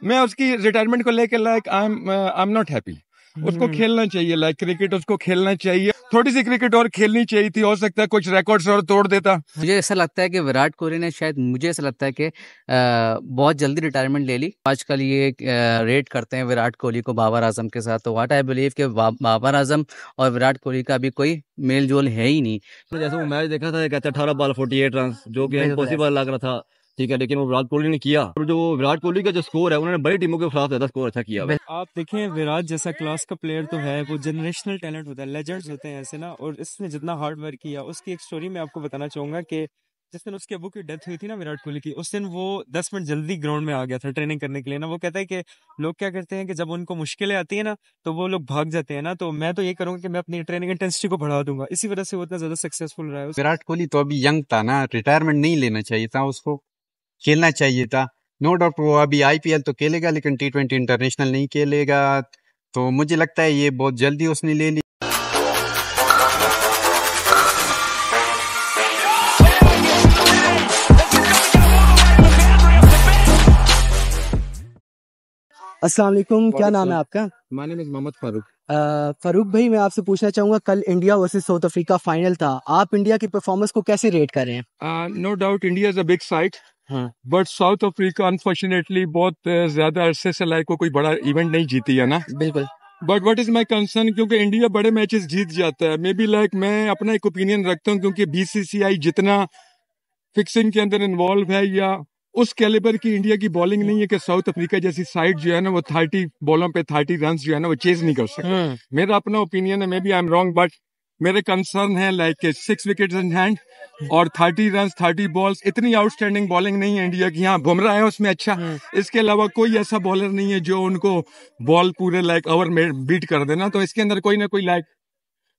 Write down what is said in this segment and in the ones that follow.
मैं उसकी रिटायरमेंट को लेकर like I am not happy. उसको खेलना चाहिए, लाइक क्रिकेट उसको खेलना चाहिए, थोड़ी सी क्रिकेट और खेलनी चाहिए थी, हो सकता है कुछ रिकॉर्ड्स और तोड़ देता। मुझे ऐसा लगता है कि विराट कोहली ने शायद, मुझे ऐसा लगता है कि बहुत जल्दी रिटायरमेंट ले ली। आजकल ये रेट करते हैं विराट कोहली को बाबर आजम के साथ, तो व्हाट आई बिलीव कि बाबर आजम और विराट कोहली का अभी कोई मेल जोल है ही नहीं। जैसे वो मैच देखा था, कहते 18 बॉल 48 रन, जो कि इम्पॉसिबल लग रहा था, ठीक है, लेकिन वो विराट कोहली ने किया। और जो विराट कोहली का जो स्कोर है, उन्होंने बड़ी टीमों के खिलाफ ज्यादा स्कोर अच्छा किया है। आप देखें, विराट जैसा क्लास का प्लेयर तो है, वो जनरेशनल टैलेंट होता है, लेजेंड्स होते हैं ऐसे ना। और इसने जितना हार्ड वर्क किया, उसकी एक स्टोरी मैं आपको बताना चाहूंगा कि जिस दिन उसके अबू की डेथ हुई थी ना विराट कोहली की, उस दिन वो 10 मिनट जल्दी ग्राउंड में आ गया था ट्रेनिंग करने के लिए ना। वो कहता है कि लोग क्या करते हैं कि जब उनको मुश्किलें आती है ना तो वो लोग भाग जाते हैं ना, तो मैं तो ये करूंगा कि मैं अपनी ट्रेनिंग इंटेंसिटी को बढ़ा दूंगा। इसी वजह से वो इतना ज्यादा सक्सेसफुल रहा है। विराट कोहली तो अभी यंग था ना, रिटायरमेंट नहीं लेना चाहिए था, उसको खेलना चाहिए था। नो डाउट वो अभी आईपीएल तो खेलेगा, लेकिन टी20 इंटरनेशनल नहीं खेलेगा। तो मुझे लगता है ये बहुत जल्दी उसने ले ली। अस्सलाम वालेकुम, क्या नाम है आपका? My name is Mohammad Farooq. Farooq भाई, मैं आपसे पूछना चाहूंगा, कल India versus South Africa final था, आप इंडिया की परफॉर्मेंस को कैसे रेट कर रहे हैं? No doubt India is a big side, but South Africa unfortunately बहुत ज्यादा अरसे से लाइक कोई बड़ा इवेंट नहीं जीती है ना। बिल्कुल। But what is my concern, क्योंकि इंडिया बड़े मैचेस जीत जाता है, मे बी लाइक मैं अपना एक ओपिनियन रखता हूँ, क्योंकि बीसीसीआई जितना फिक्सिंग के अंदर इन्वॉल्व है या उस कैलिबर की इंडिया की बॉलिंग नहीं है कि साउथ अफ्रीका जैसी साइड जो है ना वो 30 बॉलों पे 30 रन जो है ना वो चेज नहीं कर सकते। मेरा अपना ओपिनियन है, maybe I am wrong, but मेरे कंसर्न है लाइक 6 विकेट्स इन हैंड और 30 रन 30 बॉल्स, इतनी आउटस्टैंडिंग बॉलिंग नहीं है इंडिया की। हाँ, बुमराह है उसमें अच्छा, इसके अलावा कोई ऐसा बॉलर नहीं है जो उनको बॉल पूरे लाइक ओवर में बीट कर देना, तो इसके अंदर कोई ना कोई लाइक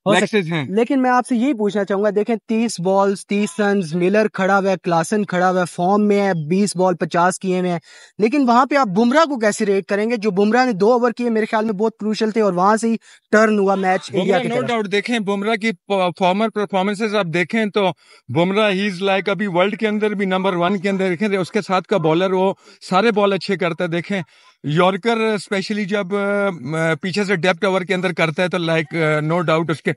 हैं। लेकिन मैं आपसे यही पूछना चाहूंगा, देखें 30 बॉल्स 30 रन, मिलर खड़ा हुआ है, क्लासन खड़ा हुआ है, फॉर्म में है, 20 बॉल 50 किए हुए हैं, लेकिन वहां पे आप बुमराह को कैसे रेट करेंगे? जो बुमराह ने 2 ओवर किए मेरे ख्याल में बहुत क्रूशल थे, और वहां से ही टर्न हुआ मैच इंडिया की तरफ। नो डाउट देखें बुमराह की फॉर्मर परफॉर्मेंसेस आप देखें तो बुमराह ही इज लाइक अभी वर्ल्ड के अंदर भी नंबर 1 के अंदर देखें, उसके साथ का बॉलर वो सारे बॉल अच्छे करता है। देखें यॉर्कर स्पेशली जब पीछे से डेप्थ ओवर के अंदर करता है तो लाइक नो डाउट उसके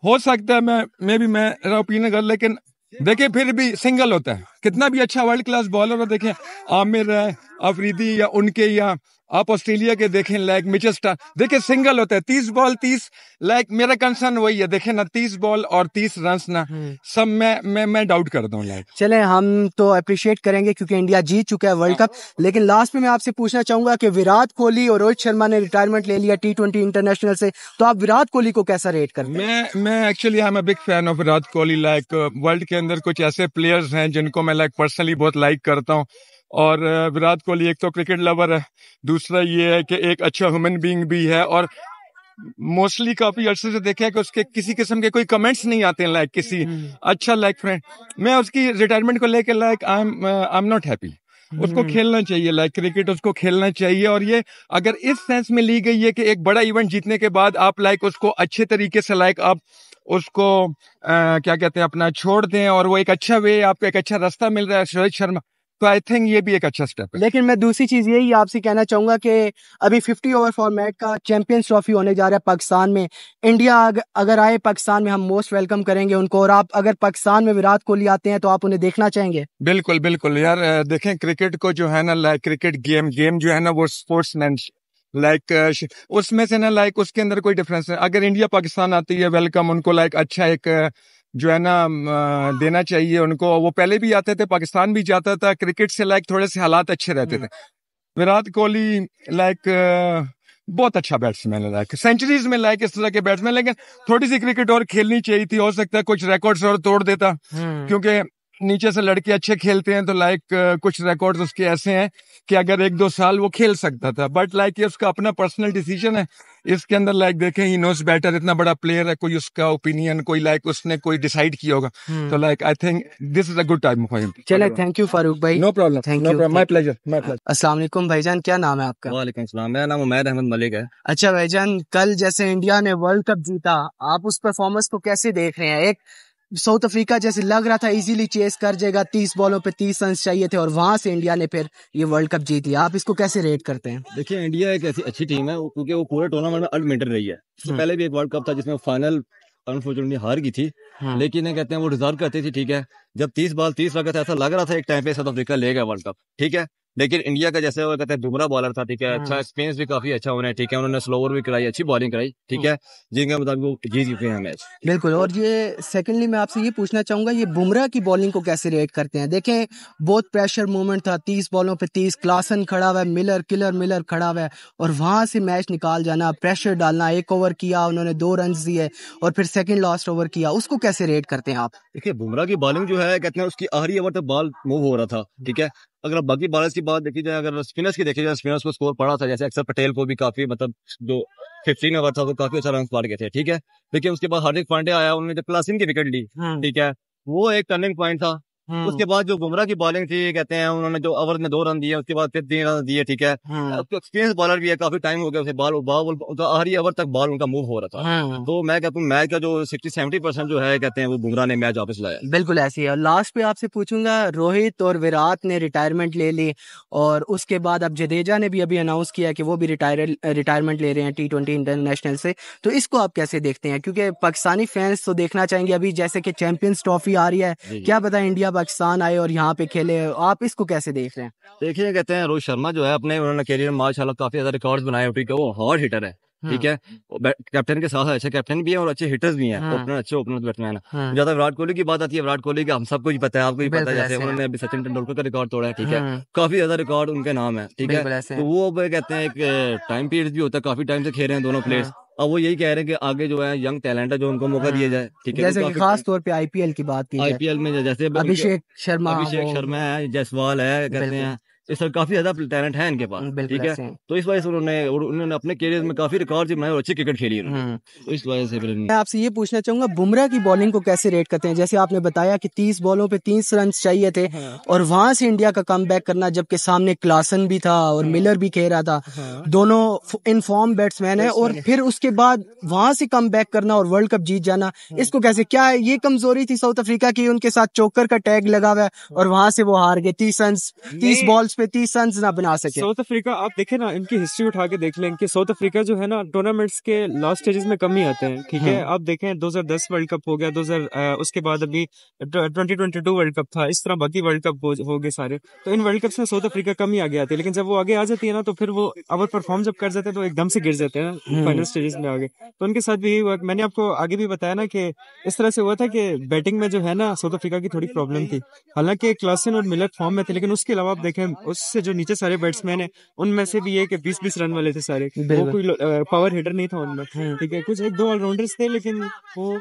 हो सकता है मेरा ओपिनियन कर, लेकिन देखिए फिर भी सिंगल होता है, कितना भी अच्छा वर्ल्ड क्लास बॉलर हो, देखें आमिर है, अफरीदी या उनके, या आप ऑस्ट्रेलिया के देखें लाइक मिचेल स्टार्क, देखिए सिंगल होता है 30 बॉल 30, लाइक मेरा कंसर्न वही है, देखें ना 30 बॉल और 30 रन ना सब मैं डाउट करता हूँ लाइक। चले, हम तो अप्रिशिएट करेंगे क्योंकि इंडिया जीत चुका है वर्ल्ड कप, लेकिन लास्ट में मैं आपसे पूछना चाहूंगा कि विराट कोहली और रोहित शर्मा ने रिटायरमेंट ले लिया टी20 इंटरनेशनल से, तो आप विराट कोहली को कैसा रेट करते हैं? मैं actually I am a big fan of Virat Kohli, like world के अंदर कुछ ऐसे प्लेयर्स हैं जिनको मैं लाइक पर्सनली बहुत लाइक करता हूँ, और विराट कोहली एक तो क्रिकेट लवर है, दूसरा ये है कि एक अच्छा ह्यूमन बीइंग भी है, और मोस्टली काफी अर्से से देखा है कि उसके किसी किस्म के कोई कमेंट्स नहीं आते हैं लाइक किसी अच्छा लाइक फ्रेंड। मैं उसकी रिटायरमेंट को लेकर like I am not happy. उसको खेलना चाहिए, लाइक क्रिकेट उसको खेलना चाहिए, और ये अगर इस सेंस में ली गई है कि एक बड़ा इवेंट जीतने के बाद आप लाइक उसको अच्छे तरीके से लाइक आप उसको क्या कहते हैं अपना छोड़ दें, और वो एक अच्छा वे आपको एक अच्छा रास्ता मिल रहा है रोहित शर्मा, तो आई थिंक ये भी एक अच्छा स्टेप है। लेकिन मैं दूसरी चीज यही आपसे कहना चाहूंगा कि अभी 50 ओवर फॉर्मेट का चैंपियंस ट्रॉफी होने जा रहा है पाकिस्तान में। इंडिया अगर आए पाकिस्तान में, हम मोस्ट वेलकम करेंगे उनको, और आप अगर पाकिस्तान में विराट कोहली आते हैं तो आप उन्हें देखना चाहेंगे? बिल्कुल बिल्कुल यार, देखें क्रिकेट को जो है ना लाइक क्रिकेट गेम जो है ना वो स्पोर्ट्समैन लाइक उसमें से ना लाइक उसके अंदर कोई डिफरेंस है। अगर इंडिया पाकिस्तान आती है वेलकम उनको लाइक अच्छा एक जो है ना देना चाहिए उनको। वो पहले भी आते थे, पाकिस्तान भी जाता था, क्रिकेट से लाइक थोड़े से हालात अच्छे रहते थे। विराट कोहली लाइक बहुत अच्छा बैट्समैन है, लाइक सेंचुरीज में लाइक इस तरह के बैट्समैन, लेकिन थोड़ी सी क्रिकेट और खेलनी चाहिए थी, हो सकता है कुछ रिकॉर्ड्स और तोड़ देता, क्योंकि नीचे से लड़के अच्छे खेलते हैं तो लाइक कुछ रिकॉर्ड्स उसके ऐसे हैं कि अगर 1-2 साल वो खेल सकता था, बट लाइक ये उसका अपना पर्सनल डिसीजन है। इसके अंदर लाइक देखें ही नोस बेटर, इतना बड़ा प्लेयर है, कोई उसका ओपिनियन कोई लाइक उसने कोई डिसाइड किया होगा, तो like I think this is a good time for him. चले, थैंक यू फारूक भाई। No problem, thank you, my pleasure my pleasure. अस्सलाम वालेकुम भाईजान, क्या नाम है आपका? वालेकुम सलाम, मेरा नाम उमैद अहमद मलिक है। अच्छा भाईजान, कल जैसे इंडिया ने वर्ल्ड कप जीता, आप उस परफॉर्मेंस को कैसे देख रहे हैं? एक साउथ अफ्रीका जैसे लग रहा था इजीली चेस कर जाएगा, 30 बॉलों पे 30 रन चाहिए थे और वहां से इंडिया ने फिर ये वर्ल्ड कप जीत लिया। आप इसको कैसे रेट करते हैं? देखिए, इंडिया एक ऐसी अच्छी टीम है क्योंकि वो पूरे टूर्नामेंट में अनबिटन रही है। इससे पहले भी एक वर्ल्ड कप था जिसमें फाइनल अनफॉर्चुनेटली हार गई थी, लेकिन ये कहते हैं वो डिजर्व करती थी। ठीक है, जब 30 बॉल 30 रन था, ऐसा लग रहा था एक टाइम पे साउथ अफ्रीका लेगा वर्ल्ड कप। ठीक है, लेकिन इंडिया का जैसे वो कहते हैं बुमराह बॉलर था। ठीक है, अच्छा एक्सपीरियंस भी काफी अच्छा होना है। ठीक है, उन्होंने स्लो ओवर भी कराई, अच्छी बॉलिंग कराई। ठीक है, जिनके मुताबिक वो जीत चुके हैं मैच। बिल्कुल। और ये सेकंडली मैं आपसे ये पूछना चाहूंगा, ये बुमराह की बॉलिंग को कैसे रेट करते हैं? देखें बहुत प्रेशर मूवमेंट था, 30 बॉलों पे 30, क्लासन खड़ा हुआ है, मिलर खड़ा हुआ है और वहां से मैच निकाल जाना, प्रेशर डालना, एक ओवर किया उन्होंने 2 रन दिए और फिर सेकंड लास्ट ओवर किया, उसको कैसे रेट करते हैं आप? देखिए, बुमराह की बॉलिंग जो है कहते हैं उसकी आखिरी ओवर तक बॉल मूव हो रहा था। ठीक है, अगर आप बाकी बॉलर्स की बात देखी जाए, अगर स्पिनर्स की देखी जाए, स्पिनर्स को स्कोर पड़ा था। जैसे अक्षर पटेल को भी काफी मतलब जो 15 ओवर था वो काफी अच्छा रन मार गए थे। ठीक है, लेकिन उसके बाद हार्दिक पांड्या आया, उन्होंने जब क्लासन की विकेट ली। ठीक है, वो एक टर्निंग पॉइंट था। उसके बाद जो बुमराह की बॉलिंग थी, कहते हैं उन्होंने जो ओवर में 2 रन दिए, उसके बाद फिर 3 रन दिए। ठीक है, एक्सपीरियंस बॉलर भी है, काफी टाइम हो गया उसे बॉल आखिरी ओवर तक बॉल उनका मूव हो रहा था। तो मैं कहता हूँ मैच का जो 60-70% जो है कहते हैं वो बुमराह ने मैच वापस लाया। बिल्कुल ऐसी है। और लास्ट पे आपसे पूछूंगा, रोहित और विराट ने रिटायरमेंट ले ली और उसके बाद अब जडेजा ने भी अभी अनाउंस किया कि वो भी रिटायरमेंट ले रहे हैं T20 इंटरनेशनल से। तो इसको आप कैसे देखते हैं? क्योंकि पाकिस्तानी फैंस तो देखना चाहेंगे अभी जैसे कि चैंपियंस ट्रॉफी आ रही है, क्या पता इंडिया पाकिस्तान आए और यहाँ पे खेले, आप इसको कैसे देख रहे हैं? देखिए, कहते हैं रोहित शर्मा जो है अपने उन्होंने करियर में माशाल्लाह काफी ज्यादा रिकॉर्ड्स बनाए। ठीक है, वो हार्ड हिटर है। ठीक है, कैप्टन के साथ अच्छे कैप्टन भी है और अच्छे हिटर्स भी हैं, ओपनर अच्छे ओपनर बैट्समैन है। ज्यादा विराट कोहली की बात आती है, विराट कोहली का हम सबको ही पता है, आपको भी पता है, जैसे उन्होंने अभी सचिन तेंदुलकर का रिकॉर्ड तोड़ा है। ठीक है, काफी ज्यादा रिकॉर्ड उनके नाम है। ठीक है, तो वो अब कहते हैं एक टाइम पीरियड भी होता है, काफी टाइम से खेल रहे हैं दोनों प्लेयर्स। अब वो यही कह रहे हैं कि आगे जो है यंग टैलेंट है जो उनको मौका दिया जाए। ठीक है, जैसे कि खास तौर पे आईपीएल की बात की जाए, आईपीएल में जैसे अभिषेक शर्मा है, जायसवाल है, कहते हैं इस तरह काफी ज्यादा टैलेंट है इनके पास। ठीक है, तो इस वजह से उन्होंने अपने करियर में काफी रिकॉर्ड बनाए और अच्छी क्रिकेट खेली है, तो इस वजह से मैं आपसे ये पूछना चाहूंगा, बुमराह की बॉलिंग को कैसे रेट करते हैं? जैसे आपने बताया कि 30 बॉलों पे 30 रन चाहिए थे और वहां से इंडिया का कमबैक करना, जबकि सामने क्लासन भी था और मिलर भी खेल रहा था, दोनों इन फॉर्म बैट्समैन है, और फिर उसके बाद वहां से कमबैक करना और वर्ल्ड कप जीत जाना, इसको कैसे, क्या ये कमजोरी थी साउथ अफ्रीका की, उनके साथ चोकर का टैग लगा हुआ है और वहां से वो हार गए, 30 बॉल्स पे 30 रन ना बना सके? साउथ अफ्रीका आप देखें ना, इनकी हिस्ट्री उठा के देख लें कि साउथ अफ्रीका जो है ना टूर्नामेंट्स के लास्ट स्टेजेस में कम ही आते हैं। ठीक है, आप देखें 2010 वर्ल्ड कप हो गया, उसके बाद अभी 2022 वर्ल्ड कप था, इस तरह बाकी वर्ल्ड कप हो गए सारे। तो इन वर्ल्ड कप में साउथ अफ्रीका कम ही आगे आती है, लेकिन जब वो आगे आ जाती है ना तो फिर वो ओवर परफॉर्म जब कर जाते हैं तो एकदम से गिर जाते हैं फाइनल स्टेजेस में आगे। तो उनके साथ भी यही हुआ। मैंने आपको आगे भी बताया ना कि इस तरह से हुआ था कि बैटिंग में जो है ना साउथ अफ्रीका की थोड़ी प्रॉब्लम थी। हालांकि क्लासन और मिलर फॉर्म में थे, लेकिन उसके अलावा आप देखें उससे जो नीचे सारे बैट्समैन है उनमें से भी ये कि 20-20 रन वाले थे सारे, वो कोई पावर हिटर नहीं था उनमें। ठीक है, कुछ 1-2 ऑलराउंडर्स थे लेकिन वो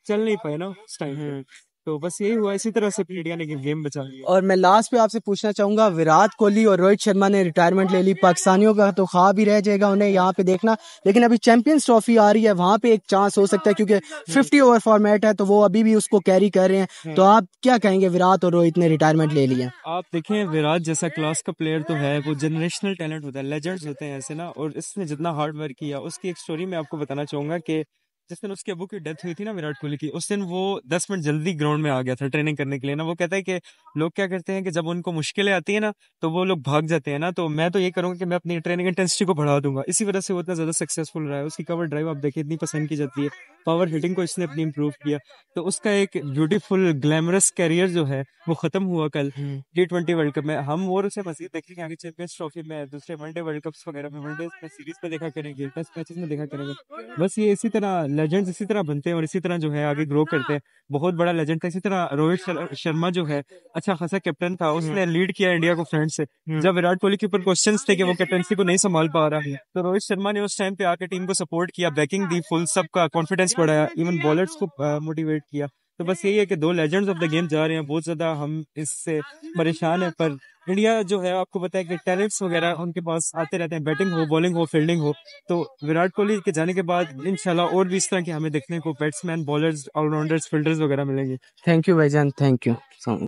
चल नहीं पाए ना उस टाइम पे। तो बस यही हुआ, इसी तरह से इंडिया ने गेम बचा लिया। और मैं लास्ट पे आपसे पूछना चाहूंगा, विराट कोहली और रोहित शर्मा ने रिटायरमेंट ले ली, पाकिस्तानियों का तो ख्वाब ही रह जाएगा उन्हें यहाँ पे देखना, लेकिन अभी चैंपियंस ट्रॉफी आ रही है, वहां पे एक चांस हो सकता है क्योंकि 50 ओवर फॉर्मेट है, तो वो अभी भी उसको कैरी कर रहे हैं। तो आप क्या कहेंगे, विराट और रोहित ने रिटायरमेंट ले लिया? आप देखें, विराट जैसा क्लास का प्लेयर तो है, वो जनरेशनल टैलेंट होता है, लेजेंड्स होते हैं ऐसे ना, और इसने जितना हार्ड वर्क किया, उसकी एक स्टोरी मैं आपको बताना चाहूंगा कि जिस दिन उसके अबू की डेथ हुई थी ना विराट कोहली की, उस दिन वो 10 मिनट जल्दी ग्राउंड में आ गया था ट्रेनिंग करने के लिए ना। वो कहता है कि लोग क्या करते हैं कि जब उनको मुश्किलें आती है ना तो वो लोग भाग जाते हैं ना, तो मैं तो ये करूंगा कि मैं अपनी ट्रेनिंग इंटेंसिटी को बढ़ा दूंगा। इसी वजह से वो इतना ज्यादा सक्सेसफुल रहा है। उसकी कवर ड्राइव आप देखिए इतनी पसंद की जाती है, पावर हिटिंग को इसने अपनी इंप्रूव किया, तो उसका एक ब्यूटीफुल ग्लैमरस कैरियर जो है वो खत्म हुआ कल T20 वर्ल्ड कप में। हम और उसे मजीद देखेंगे आगे चैंपियंस ट्रॉफी में, दूसरे वनडे वर्ल्ड कप्स वगैरह में, वनडे सीरीज में देखा करेंगे, टेस्ट मैचेस में देखा करेंगे। बस ये इसी तरह लेजेंड्स इसी तरह बनते हैं और इसी तरह जो है आगे ग्रो करते हैं। बहुत बड़ा लेजेंड था। इसी तरह रोहित शर्मा जो है अच्छा खासा कैप्टन था, उसने लीड किया इंडिया को फ्रंट से। जब विराट कोहली के ऊपर क्वेश्चंस थे कि वो कैप्टनसी को नहीं संभाल पा रहा है, तो रोहित शर्मा ने उस टाइम पे आके टीम को सपोर्ट किया, बैकिंग दी फुल, सबका कॉन्फिडेंस बढ़ाया, इवन बॉलर्स को मोटिवेट किया। तो बस यही है कि 2 लेजेंड्स ऑफ द गेम जा रहे हैं। बहुत ज्यादा हम इससे परेशान है, पर इंडिया जो है आपको पता है कि टैलेंट्स वगैरह उनके पास आते रहते हैं, बैटिंग हो, बॉलिंग हो, फील्डिंग हो। तो विराट कोहली के जाने के बाद इंशाल्लाह और भी इस तरह के हमें देखने को बैट्समैन, बॉलर्स, ऑलराउंडर्स, फील्डर्स वगैरह मिलेंगे। थैंक यू भाईजान, थैंक यू।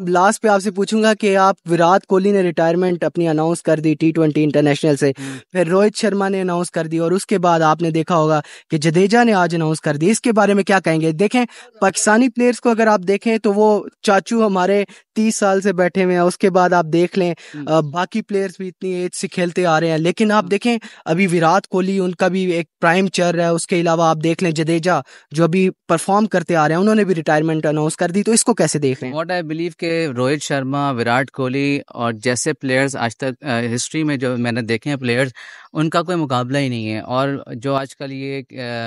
लास्ट पे आपसे पूछूंगा कि आप विराट कोहली ने रिटायरमेंट अपनी अनाउंस कर दी T20 इंटरनेशनल से, फिर रोहित शर्मा ने अनाउंस कर दी, और उसके बाद आपने देखा होगा कि जडेजा ने आज अनाउंस कर दी। इसके बारे में क्या कहेंगे? देखें, पाकिस्तानी प्लेयर्स को अगर आप देखें तो वो चाचू हमारे 30 साल से बैठे हुए हैं। उसके बाद आप देख लें बाकी प्लेयर्स भी इतनी एज से खेलते आ रहे हैं, लेकिन आप देखें अभी विराट कोहली, उनका भी एक प्राइम चल रहा है। उसके अलावा आप देख लें जडेजा जो अभी परफॉर्म करते आ रहे हैं, उन्होंने भी रिटायरमेंट अनाउंस कर दी। तो इसको कैसे देख रहे हैं? व्हाट आई बिलीव के रोहित शर्मा, विराट कोहली और जैसे प्लेयर्स आज तक हिस्ट्री में जो मैंने देखे हैं प्लेयर्स, उनका कोई मुकाबला ही नहीं है। और जो आजकल ये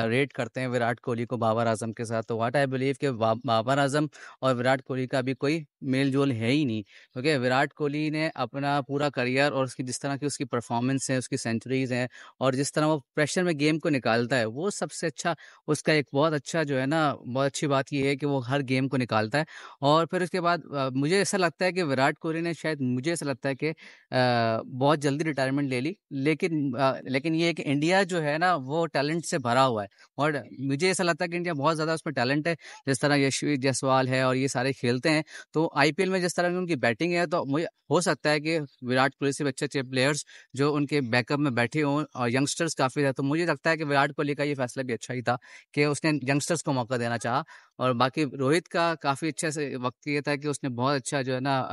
रेट करते हैं विराट कोहली को बाबर आजम के साथ, तो व्हाट आई बिलीव के बाबर आजम और विराट कोहली का भी कोई मेल जोल है ही नहीं। क्योंकि विराट कोहली ने अपना पूरा करियर और उसकी जिस तरह की उसकी परफॉर्मेंस है, उसकी सेंचुरीज हैं, और जिस तरह वो प्रेशर में गेम को निकालता है, वो सबसे अच्छा उसका एक बहुत अच्छा जो है ना, बहुत अच्छी बात ये है कि वो हर गेम को निकालता है। और फिर उसके बाद मुझे ऐसा लगता है कि विराट कोहली ने शायद, मुझे ऐसा लगता है कि बहुत जल्दी रिटायरमेंट ले ली। लेकिन ये है कि इंडिया जो है ना वो टैलेंट से भरा हुआ है, और मुझे ऐसा लगता है कि इंडिया बहुत ज़्यादा उसमें टैलेंट है। जिस तरह यशवी जायसवाल है और ये सारे खेलते हैं, तो आईपीएल में जिस तरह की उनकी बैटिंग है, तो मुझे हो सकता है कि विराट कोहली से अच्छे अच्छे प्लेयर्स जो उनके बैकअप में बैठे हों, और यंगस्टर्स काफ़ी है। तो मुझे लगता है कि विराट कोहली का ये फैसला भी अच्छा ही था कि उसने यंगस्टर्स को मौका देना चाहा। और बाकी रोहित का काफ़ी अच्छे से वक्त ये था कि उसने बहुत अच्छा जो है ना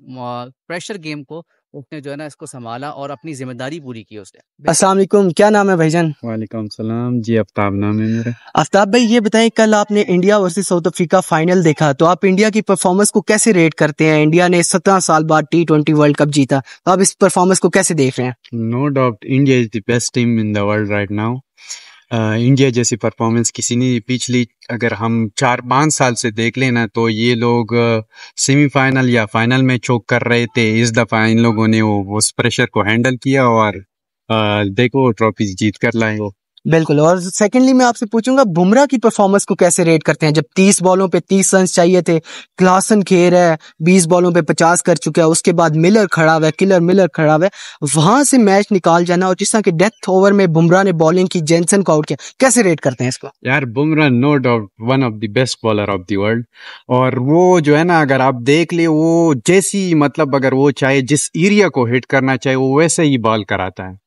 प्रेशर गेम को उसने जो है ना इसको संभाला और अपनी जिम्मेदारी पूरी की उसने। अस्सलाम वालेकुम, क्या नाम है भाईजान? वालेकुम सलाम जी, आफ्ताब नाम है मेरा। आफ्ताब भाई, ये बताएं, कल आपने India versus South Africa final देखा, तो आप इंडिया की परफॉर्मेंस को कैसे रेट करते हैं? इंडिया ने 17 साल बाद T20 वर्ल्ड कप जीता, तो आप इस परफॉर्मेंस को कैसे देख रहे हैं? No doubt India is the best team in the world right now. India जैसी परफॉर्मेंस किसी ने पिछली, अगर हम 4-5 साल से देख लेना, तो ये लोग सेमीफाइनल या फाइनल में चोक कर रहे थे। इस दफा इन लोगों ने वो उस प्रेशर को हैंडल किया और देखो ट्रॉफी जीत कर लाए वो। बिल्कुल। और सेकेंडली मैं आपसे पूछूंगा, बुमराह की परफॉर्मेंस को कैसे रेट करते हैं? जब 30 बॉलों पे 30 रन चाहिए थे, क्लासन खेल रहा है 20 बॉलों पे 50 कर चुका है, उसके बाद मिलर खड़ा हुआ है, किलर मिलर खड़ा हुआ है, वहां से मैच निकाल जाना, और जिस तरह के डेथ ओवर में बुमराह ने बॉलिंग की, जेनसन को आउट किया, कैसे रेट करते हैं इसको? यार Bumrah no doubt one of the best bowler of the world. और वो जो है ना, अगर आप देख ले, वो जैसी मतलब अगर वो चाहे जिस एरिया को हिट करना चाहे, वो वैसे ही बॉल कराता है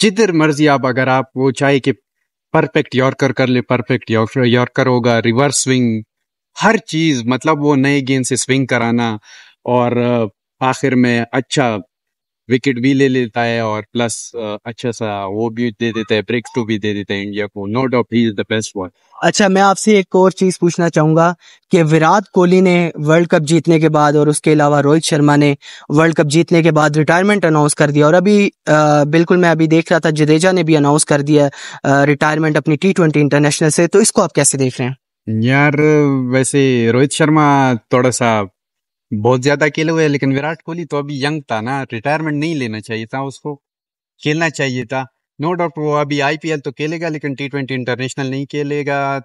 जिधर मर्जी। आप अगर आप वो चाहे कि परफेक्ट यॉर्कर कर ले, परफेक्ट यॉर्कर होगा, रिवर्स स्विंग, हर चीज, मतलब वो नए गेंद से स्विंग कराना, और आखिर में अच्छा विकेट भी ले लेता है, और प्लस अच्छा सा वो भी दे देता है, ब्रेक टू भी दे देता है इंडिया को। No doubt he is the best one. अच्छा, मैं आपसे एक और चीज पूछना चाहूंगा कि विराट कोहली ने वर्ल्ड कप जीतने के बाद, और उसके अलावा रोहित शर्मा ने वर्ल्ड कप जीतने के बाद रिटायरमेंट अनाउंस कर दिया, और अभी बिल्कुल मैं अभी देख रहा था जडेजा ने भी अनाउंस कर दिया रिटायरमेंट अपनी T20 इंटरनेशनल से। तो इसको आप कैसे देख रहे हैं? यार वैसे रोहित शर्मा थोड़ा सा बहुत ज्यादा खेले हुए हैं, लेकिन विराट कोहली तो अभी यंग था ना, रिटायरमेंट नहीं लेना चाहिए था उसको, खेलना चाहिए था। नो डाउट वो अभी आईपीएल तो खेलेगा, लेकिन T20 इंटरनेशनल नहीं खेलेगा।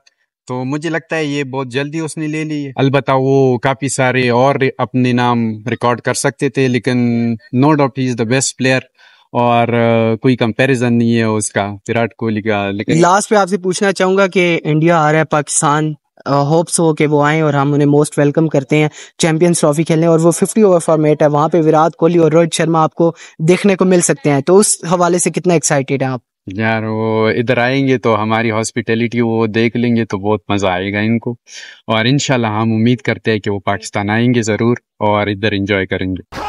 तो मुझे लगता है ये बहुत जल्दी उसने ले ली। अलबत्ता वो काफी सारे और अपने नाम रिकॉर्ड कर सकते थे, लेकिन no doubt he is the best player, और कोई कंपैरिजन नहीं है उसका विराट कोहली का। लेकिन लास्ट पे आपसे पूछना चाहूंगा कि इंडिया आ रहा है पाकिस्तान, होप्स हो कि वो आए, और हम उन्हें मोस्ट वेलकम करते हैं चैंपियंस ट्रॉफी खेलने, और वो 50 ओवर फॉर्मेट है, वहां पे विराट कोहली और रोहित शर्मा आपको देखने को मिल सकते हैं। तो उस हवाले से कितना एक्साइटेड हैं आप? यार वो इधर आएंगे तो हमारी हॉस्पिटैलिटी वो देख लेंगे तो बहुत मजा आएगा इनको, और इंशाल्लाह हम उम्मीद करते हैं कि वो पाकिस्तान आएंगे जरूर और इधर एंजॉय करेंगे।